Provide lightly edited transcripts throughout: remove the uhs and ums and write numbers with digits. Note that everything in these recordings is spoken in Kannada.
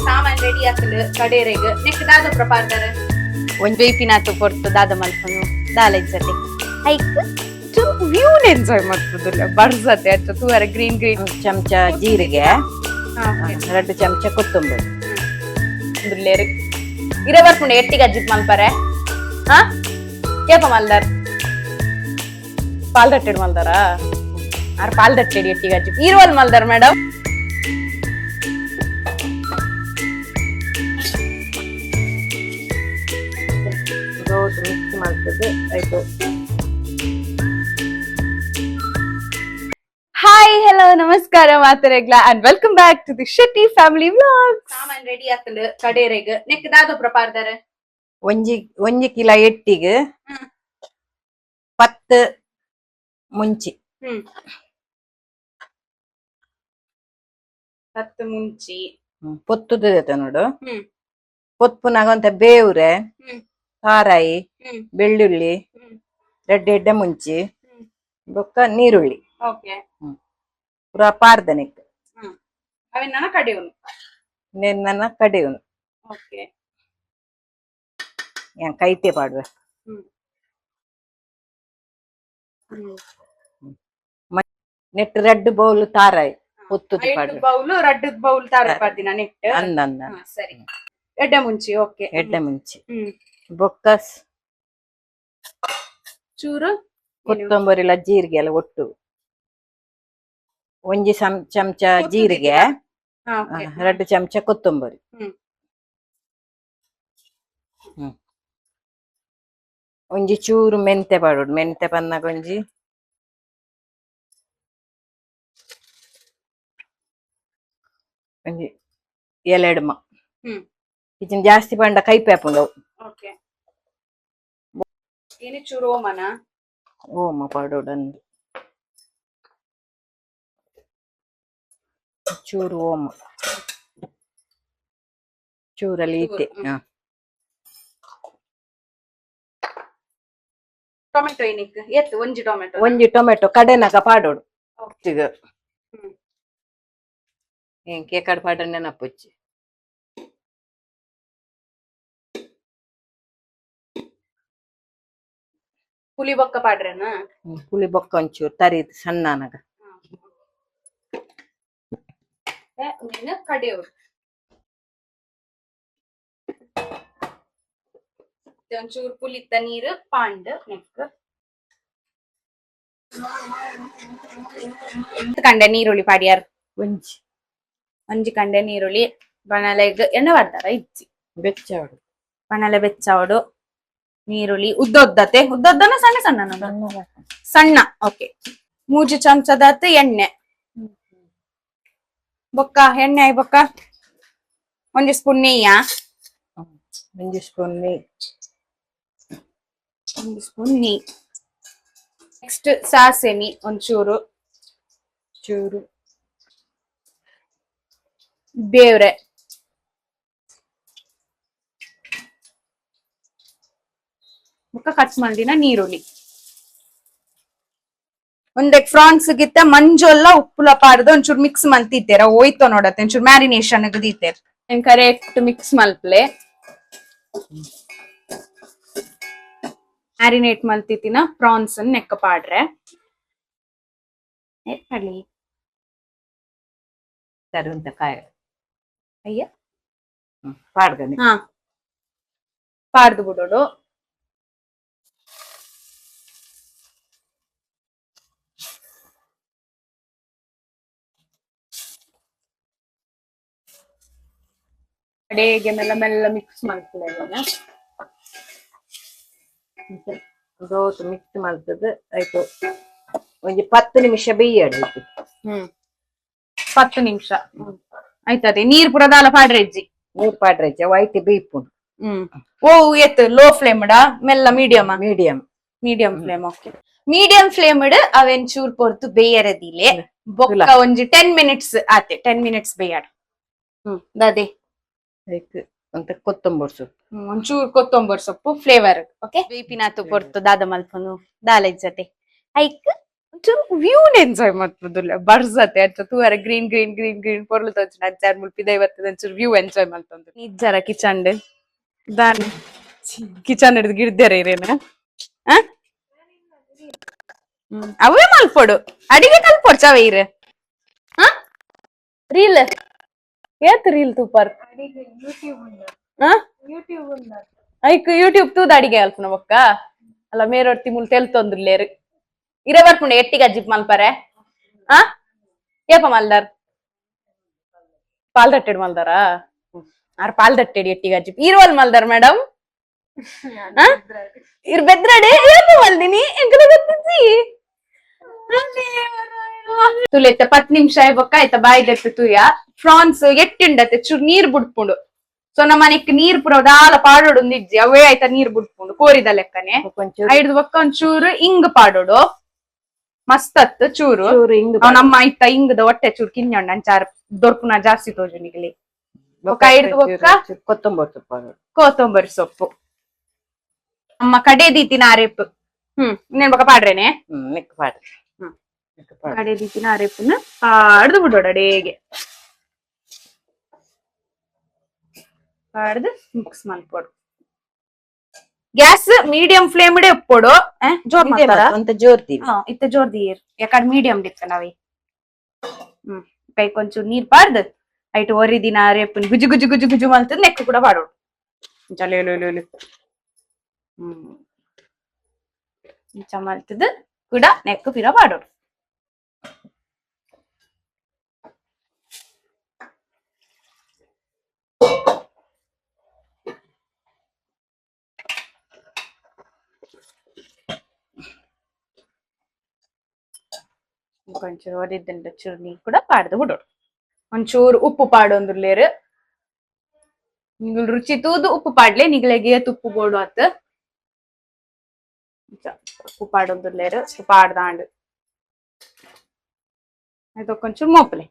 ಸಾಮಾನ್ ರೆಡಿ ಆಗ್ತದೆ ಕಡೇರೆಗ್ ನೆಕ್ ದಾದ ಪ್ರಪಾರ್ದಾರೆ ಒಂದ್ ಬೇಪಿನಾತು ಕೊರ್ತು ದಾದ ಮಲ್ಪನು ದಾಲೆಜ್ಜತೆ ಐಕ್ ವ್ಯೂ ಎಂಜಾಯ್ ಮಾಡ್ತದಲ್ಲ ಬರ್ಸತೆ ಅಚ್ಚ ತೂವರ ಗ್ರೀನ್ ಗ್ರೀನ್ ಚಮಚ ಜೀರಿಗೆ 2 ಚಮಚ ಕೊತ್ತಂಬರಿ ದುಲ್ಲೇರು ಇರ ಬರ್ಪುಂಡು ಎಟ್ಟಿಗೆ ಅಜ್ಜಿತ್ ಮಲ್ಪರೆ ಹಾ ಏಪ ಮಲ್ದಾರ್ ಪಾಲ್ ದಟ್ಟೆಡ್ ಮಲ್ದಾರ ಆರ್ ಪಾಲ್ ದಟ್ಟೆಡ್ ಎಟ್ಟಿಗೆ ಅಜ್ಜಿ ಈರುವಲ್ ಮಲ್ದಾರ್ ಮೇಡಮ್ ಮಿಕ್ಸ್ ಮಾಡ್ತದೆ ಆಯ್ತು. ಹಾಯ್ ಹಲೋ ನಮಸ್ಕಾರ ಮಾತರೆಗ್ಲ and welcome back to the Shetty family vlogs. ಸಾಮಾನ್ ರೆಡಿ ಆಗ್ತದೆ ಕಡೇರೆಗ್ ನೆಕ್ ದಾದ ಪ್ರಪಾರ್ದಾರೆ ಒಂಜಿ ಕಿಲೋ ಎಟ್ಟಿಗೆ 10 ಮುಂಚಿ 10 ಮುಂಚಿ ಪೊತ್ತುದು ನೋಡು ಪೊತ್ಪುನಾಗ ಅಂತ ಬೇವ್ರೆ ಸಾರಾಯಿ ಬೆಳ್ಳುಳ್ಳಿ 2 ಎಡ್ಡೆ ಮುಂಚಿ ಬೊಕ್ಕ ನೀರುಳ್ಳಿ ಪೂರ ಪಾರ್ದನಿಕ್ ಅವೆನ್ನ ಕಡೆಯುನು ನೆನ್ನ ಕಡೆಯುನು ಓಕೆ ಯಾನ್ ಕೈತೆ ಪಾಡುವೆ ನೆಟ್ 2 ಬೌಲ್ ತಾರಾಯಿ ಹೊತ್ತುದು ಪಾಡುವೆ ಬೌಲ್ 2 ಬೌಲ್ ತಾರಾಯಿ ಪಾಡ್ದಿನ ನೆಟ್ ಅಂದ ಸರಿ ಎಡ್ಡೆ ಮುಂಚಿ ಓಕೆ ಎಡ್ಡೆ ಮುಂಚಿ ಬೊಕ್ಕ ಚೂರು ಕೊತ್ತಂಬರಿ ಜೀರಿಗೆ ಎಲ್ಲ ಒಟ್ಟು ಒಂಜಿ ಚಮಚ ಜೀರಿಗೆ 2 ಚಮಚ ಕೊತ್ತಂಬರಿ ಒಂಜಿ ಚೂರು ಮೆಂತೆ ಪಾಡೋಡು ಮೆಂತೆ ಪನ್ನಾಗ ಒಂಜಿ ಎಲೆಡ್ಮ ಇಚಿನ ಜಾಸ್ತಿ ಪಂಡ ಕೈಪೆ ಹಾಪುಂಡು ಚೂರು ಓಮ ಪಾಡೋಡು ಅಂದು ಚೂರು ಓಮ ಚೂರಲ್ಲಿ ಇತ್ತೆ ಟೊಮೆಟೊ ಏನಿಕ್ ಎತ್ತು ಒಂಜಿ ಟೊಮೆಟೊ ಕಡೆನಕ ಪಾಡೋಡು ಏನ್ ಕೇಕಡ್ ಪಾಡ ನೆನಪುಚ್ಚಿ ಪುಲಿ ಬೊಕ್ಕ ಪಾಡ್ರೆನಾ ಪುಳಿ ಬೊಕ್ಕ ಒಂಚೂರು ತರಿದ್ ಸಣ್ಣನಗ ಕಡೆಯೋಡು ಒಂಚೂರು ಪುಲಿತ್ತ ನೀರು ಪಾಂಡ್ ನೆಕ್ ಕಂಡೆ ನೀರುಳ್ಳಿ ಪಾಡ್ಯಾರ್ ಒಂಜಿ ಕಂಡೆ ನೀರುಳ್ಳಿ ಬಣಲೆಗ್ ಎಣ್ಣೆ ಬರ್ತಾರ ಇಜ್ಜಿ ಬೆಚ್ಚಾವಡು ಬಣಲೆ ಬೆಚ್ಚಾವಡು ನೀರುಳ್ಳಿ ಉದ್ದೊದ್ದನ ಸಣ್ಣ ಸಣ್ಣ ಸಣ್ಣ ಓಕೆ 3 ಚಮಚದಾತ ಎಣ್ಣೆ ಬೊಕ್ಕ ಎಣ್ಣೆ ಆಯ್ ಬೊಕ್ಕ 1 ಸ್ಪೂನ್ ನೆಯ್ಯ 1 ಸ್ಪೂನ್ ನೆಯ್ಯಿ 1 ಸ್ಪೂನ್ ನೆಯ್ಯಿ ನೆಕ್ಸ್ಟ್ ಸಾಸೆನಿ ಒಂಚೂರು ಚೂರು ಬೇವ್ರೆ ಬೊಕ್ಕ ಕಟ್ ಮಾಡಿನ ನೀರುಳ್ಳಿ ಒಂದೆಕ್ ಫ್ರಾನ್ಸ್ ಗಿತ್ತ ಮಂಜೊಲ್ಲ ಉಪ್ಪುಲ ಪಾಡ್ದು ಒಂಚೂರು ಮಿಕ್ಸ್ ಮಲ್ತಿತ್ತೇರ ಹೋಯ್ತು ನೋಡತ್ತೆ ಒಂಚೂರು ಮ್ಯಾರಿನೇಷನ್ ದೀತೇರ್ ಕರೆಕ್ಟ್ ಮಿಕ್ಸ್ ಮಲ್ಪ್ಲೆ ಮ್ಯಾರಿನೇಟ್ ಮಲ್ತಿತ್ತಿನ ಪ್ರಾನ್ಸ್ ನೆಕ್ಕ ಪಾಡ್ರೆ ತರುಂತ ಕಾಯ ಅಯ್ಯ ಪಾಡ್ಗನೆ ಪಾಡ್ದು ಬಿಡೋಡು ಕಡೆಗೆ ಮೆಲ್ಲ ಮೆಲ್ಲ ಮಿಕ್ಸ್ ಮಾಡ್ಕೊಳ್ಳಿ ದೋಸೆ ಮಿಕ್ಸ್ ಮಾಡ್ತದೆ ಆಯ್ತು ಒಂಜಿ 10 ನಿಮಿಷ ಬೇಯಡು 10 ನಿಮಿಷ ಆಯ್ತದೆ ನೀರ್ ಪುರ ದಾಲ ಪಾಡ್ರೆಜ್ಜಿ ನೀರ್ ಪಾಡ್ರೆಜ್ಜಿ ವೈಟ್ ಬೀಪುಂಡು ಓ ಎತ್ ಲೋ ಫ್ಲೇಮ್ ಮೆಲ್ಲ medium flame okay medium flame ಅವೆನ್ ಚೂರ್ ಪೊರ್ತು ಬೇಯರದಿಲೆ ಬೊಕ್ಕ ಒಂಜಿ 10 ಮಿನಿಟ್ಸ್ ಆತೆ 10 ಮಿನಿಟ್ಸ್ ಬೇಯಡ್ ದಾದೆ ಅಂತ ಕೊತ್ತಂಬರಿ ಸೊಪ್ಪು ಒಂಚೂರು ಕೊತ್ತಂಬರಿ ಸೊಪ್ಪು ಫ್ಲೇವರ್ ಓಕೆ ಬೇಪಿನಾತು ಪೊರ್ತು ದಾದ ಮಲ್ಪನು ದಾಲೆಜ್ಜತೆ ಐಕ್ ಒಂಚೂರು ವ್ಯೂ ಎಂಜಾಯ್ ಮಾಡ್ತದಲ್ಲ ಬರ್ಸತ್ತೆ ಅಂತ ತೂವರ ಗ್ರೀನ್ ಗ್ರೀನ್ ಗ್ರೀನ್ ಗ್ರೀನ್ ಪೊರ್ಲು ತೋಚನ ಅಜ್ಜಾರ್ ಮುಲ್ಪಿದ ಇವತ್ತು ಒಂಚೂರು ವ್ಯೂ ಎಂಜಾಯ್ ಮಾಡ್ತಂದು ನಿಜ್ಜರ ಕಿಚನ್ ದಾನ್ ಕಿಚನ್ ಹಿಡಿದು ಗಿಡ್ದಾರ ಇರೇನ ಅವೇ ಮಲ್ಪೊಡು ಅಡಿಗೆ ಕಲ್ಪೊಡು ಚವ ಇರ ರೀಲ್ ಏತ್ ರೀಲ್ ತೂಪರ್ ಐಕ್ ಯೂಟ್ಯೂಬ್ ತೂದ ಅಡಿಗೆ ಅಲ್ಪನ ಬೊಕ್ಕ ಅಲ್ಲ ಮೇರೊಟ್ಟಿ ಮುಲ್ ತೆಲ್ತೊಂದುಲ್ಲೇರು ಇರ ಬರ್ಪುಂಡು ಎಟ್ಟಿಗೆ ಅಜ್ಜಿಪ್ ಮಲ್ಪರೆ ಏಪ ಮಲ್ದಾರ್ ಪಾಲ್ ತಟ್ಟೆಡ್ ಮಲ್ದಾರ ಆರ್ ಪಾಲ್ ತಟ್ಟೆಡ್ ಎಟ್ಟಿಗೆ ಅಜ್ಜಿಪ್ ಈರ್ವಲ್ ಮಲ್ದಾರ್ ಮೇಡಮ್ ಇರ್ ಬೆದ್ರಡೆ ಏಪ ಮಲ್ದಿನಿ ಎಂಕಲ ಗೊತ್ತಿದ್ದಿ ತುಲೆತ್ತ 10 ನಿಮಿಷ ಬೊಕ್ಕ ಆಯ್ತ ಬಾಯಿ ದೆಟ್ಟು ತೂಯ ಫ್ರಾನ್ಸ್ ಎಟ್ಟಿಂಡತ್ತೆ ಚೂರ್ ನೀರ್ ಬುಡ್ಪುಂಡು ಸೊ ನಮ್ಮ ಮನೆಕ್ ನೀರ್ ಪುರ ದಾಲ ಪಾಡೋಡು ನಿಜ್ಜಿ ಅವೇ ಆಯ್ತ ನೀರ್ ಬುಡ್ಪುಂಡು ಕೋರಿದ ಲೆಕ್ಕನೆ ಐಡ್ದು ಬೊಕ್ಕ ಒಂಚೂರು ಇಂಗ್ ಪಾಡೋಡು ಮಸ್ತ್ ಅತ್ತು ಚೂರು ನಮ್ಮ ಆಯ್ತ ಇಂಗದ ಹೊಟ್ಟೆ ಚೂರು ಕಿನ್ನೊಂಡು ಅಂಚಾರ್ ದೊರ್ಪುನ ಜಾಸ್ತಿ ತೋಜು ನಿಗಲಿ ಐಡ್ದು ಬೊಕ್ಕ ಕೊತ್ತಂಬರಿ ಸೊಪ್ಪು ಅಮ್ಮ ಕಡೆ ದೀತಿನ ಆರೇಪು ಇನ್ನೇನ್ ಬೊಕ್ಕ ಪಾಡ್ರೇನೆ ಕಡೆ ದೀತಿನ ಆರೇಪುನ ಪಾಡ್ದು ಬಿಡೋಡ ಅಡೇಗೆ ಪಾಡ್ದು ಮಿಕ್ಸ್ ಮಲ್ಪೊಡು ಗ್ಯಾಸ್ ಮೀಡಿಯಂ ಫ್ಲೇಮ್ ಡೆ ಉಪ್ಪೊಡು ಜೋರ್ ಜೋರ್ತಿ ಇತ್ತ ಜೋರ್ ದೀರ್ ಯಾಕಡೆ ಮೀಡಿಯಂ ಡಿತ್ತ ನಾವಿ ಕೈ ಕೊಂಚೂರು ನೀರ್ ಪಾಡ್ದು ಐಟ್ ಒರಿ ದಿನ ರೇಪುನ್ ಗುಜು ಗುಜು ಗುಜು ಗುಜು ಮಲ್ತದ್ ನೆಕ್ ಕೂಡ ಪಾಡೋಡು ಚಲೇಲು ಇಂಚ ಮಲ್ತದ್ ಕೂಡ ನೆಕ್ ಪಿರ ಪಾಡೋಡು కొంచెం ఒరిద్దండి చూరు నీరు కూడా పాడదు బిడోడు ಒಂಚೂರು ಉಪ್ಪು ಪಾಡೊಂದುಲ್ಲೇರು ನಿಗುಲ್ ರುಚಿ ತೂದು ಉಪ್ಪು ಪಾಡ್ಲೆ ನಿಗಲೆಗೆ ತುಪ್ಪು ಬೋಡು ಆತ ಉಪ್ಪು ಪಾಡೊಂದುಲ್ಲೇರು ಉಪ್ಪು ಪಾಡ್ದಾಂಡು ಅದು కొంచెం ಮೋಪಲೆ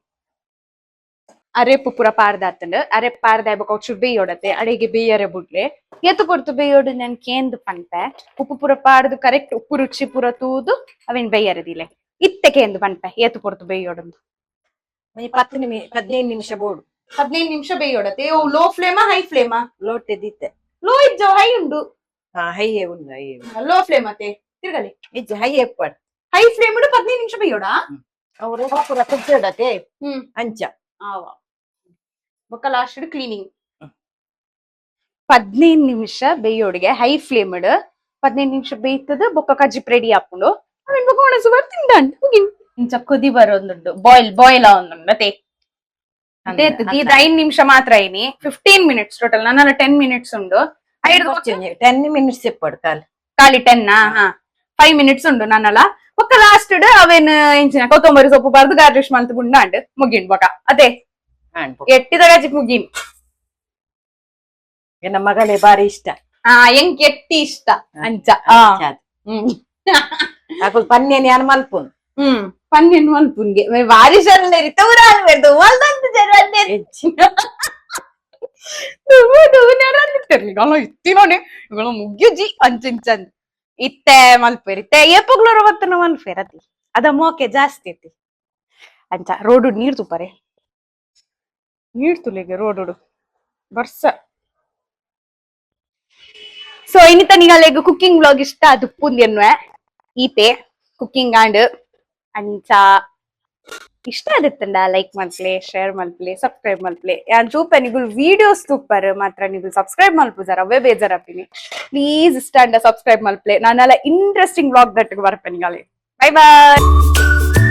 ಅರೆಪ್ಪು ಪುರ ಪಾಡ್ದಾತಂಡು ಅರೆಪ್ಪು ಪಾಡ್ದಾಯ ಬೊಕ ಒಂಚೂರು ಬೇಯೋಡತ್ತೆ ಅಡಿಗೆ ಬೇಯರೆ ಬುಡ್ಲೆ ಎತ್ತು ಕೊಡ್ತು ಬೇಯೋಡು ನನ್ ಕೇಂದು ಪನ್ಪೆ ಉಪ್ಪು ಪುರ ಪಾಡ್ದು ಕರೆಕ್ಟ್ ಉಪ್ಪು ರುಚಿ ಪುರ ತೂದು ಅವೇನ್ ಬೇಯರದಿಲೆ ಇತ್ತೆ ಕೇಂದು ಪನ್ಪೆ ಏತು ಕೊಡ್ತು ಬೇಯೋಡು 15 ನಿಮಿಷ ಬೋಡು 15 ನಿಮಿಷ ಬೇಯೋಡತ್ತೆ ಓ low ಫ್ಲೇಮಾ high ಫ್ಲೇಮಾ Lotay ದಿತ್ತೆ low ಇಜ್ಜೋ high ಉಂಡು ಹೈಯೇ ಉಂಡು ಲೋ ಫ್ಲೇಮ್ ಅತ್ತೆ ತಿರ್ಗಲಿ ಇಜ್ಜ ಹೈ ಎಪ್ಪಡ್ ಹೈ ಫ್ಲೇಮ್ ಉಂಡು 15 ನಿಮಿಷ ಬೇಯೋಡಾ ಅವ್ರು ಪೂರ ಕುಚ್ಚಡತೆ ಅಂಚ ಆವಾ ಬೊಕ್ಕ ಲಾಸ್ಟ್ ಕ್ಲೀನಿಂಗ್ 15 ನಿಮಿಷ ಬೇಯೋಡಿಗೆ ಹೈ ಫ್ಲೇಮ್ ಇಡು 15 ನಿಮಿಷ ಬೇಯ್ತದ ಬೊಕ್ಕ ಕಜ್ಜಿಪ್ ರೆಡಿ ಹಾಕೊಂಡು ಅವನ್ ಬೊಕ್ಕ ಒಣಸು ಬರ್ತಿಂದಾಂಡ್ ಹೋಗಿನ್ ಇಂಚ ಕುದಿ ಬರೋದುಂಡು ಬಾಯ್ಲ್ ಆವೊಂದುಂಡು ಅತ್ತೆ ಅದೇ 5 ನಿಮಿಷ ಮಾತ್ರ ಐನಿ 15 ಮಿನಿಟ್ಸ್ ಟೋಟಲ್ ನನ್ನ 10 ಮಿನಿಟ್ಸ್ ಉಂಡು 10 ಮಿನಿಟ್ಸ್ ಎಪ್ಪಡು ಖಾಲಿ 10 5 ಮಿನಿಟ್ಸ್ ಉಂಡು ನನ್ನಲ ಬೊಕ್ಕ ಲಾಸ್ಟ್ ಅವೇನ್ ಇಂಚಿನ ಕೊತ್ತಂಬರಿ ಸೊಪ್ಪು ಬರ್ದು ಗಾರ್ಲಿಶ್ ಮಲ್ತ್ ಬುಂಡಾಂಡ್ ಮುಗಿನ್ ಬೊಕ ಅದೇ ಎಟ್ಟಿದ ಗಜಿಕ್ ಮುಗಿನ್ ನನ್ನ ಮಗಳೇ ಬಾರಿ ಇಷ್ಟ ಎಂಕ್ ಎಟ್ಟಿ ಇಷ್ಟ ಅಂಚ ಪನ್ನೇನಿ ಅನ್ ಮಲ್ಪುನ್ ಪನ್ನೇನ್ ಮಲ್ಪುನ್ಗೆ ಬಾರಿ ಶರಲೇರಿ ತೂರಾಗ್ಬೇಡ್ದು ಮಲ್ದಂತ ಜನ ಇತ್ತಿನೋನೆ ಇಗಳು ಮುಗ್ಯುಜಿ ಅಂಚಿಂಚಂದ್ ಇತ್ತೆ ಮಲ್ಪೇರಿ ಇತ್ತೆ ಏಪಗ್ಲೋರ ಅವತ್ತನ ಮಲ್ಪೇರತಿ ಅದ ಮೋಕೆ ಜಾಸ್ತಿ ಐತಿ ಅಂಚ ರೋಡು ನೀರ್ ತುಪ್ಪರೆ ನೀರ್ ತುಲೆಗೆ ರೋಡು ಬರ್ಸ ಸೊ ಇನ್ನಿತ ನಿಗಲೆಗ್ ಕುಕಿಂಗ್ ವ್ಲಾಗ್ ಇಷ್ಟ ಅದು ಪುಂದ್ಯನ್ವೆ ಈಪೆ ಕುಕಿಂಗ್ ಆಂಡ್ ಅಂಚ ಇಷ್ಟ ಆದತ್ತಂಡ ಲೈಕ್ ಮಲ್ಪ್ಲೆ ಶೇರ್ ಮಲ್ಪ್ಲೆ ಸಬ್ಸ್ಕ್ರೈಬ್ ಮಲ್ಪ್ಲೆ ಯಾನ್ ಚೂಪೆ ನಿಗುಲ್ ವಿಡಿಯೋಸ್ ತೂಪರ್ ಮಾತ್ರ ನಿಗುಲ್ ಸಬ್ಸ್ಕ್ರೈಬ್ ಮಲ್ಪುಜಾರ ಅವೇ ಬೇಜಾರಪ್ಪಿನಿ ಪ್ಲೀಸ್ ಇಷ್ಟ ಅಂಡ ಸಬ್ಸ್ಕ್ರೈಬ್ ಮಲ್ಪ್ಲೆ ನಾನೆಲ್ಲ ಇಂಟ್ರೆಸ್ಟಿಂಗ್ ವ್ಲಾಗ್ ದಟ್ಟಿಗೆ ಬರ್ಪೆ ನಿಗಲೆ ಬೈ ಬಾಯ್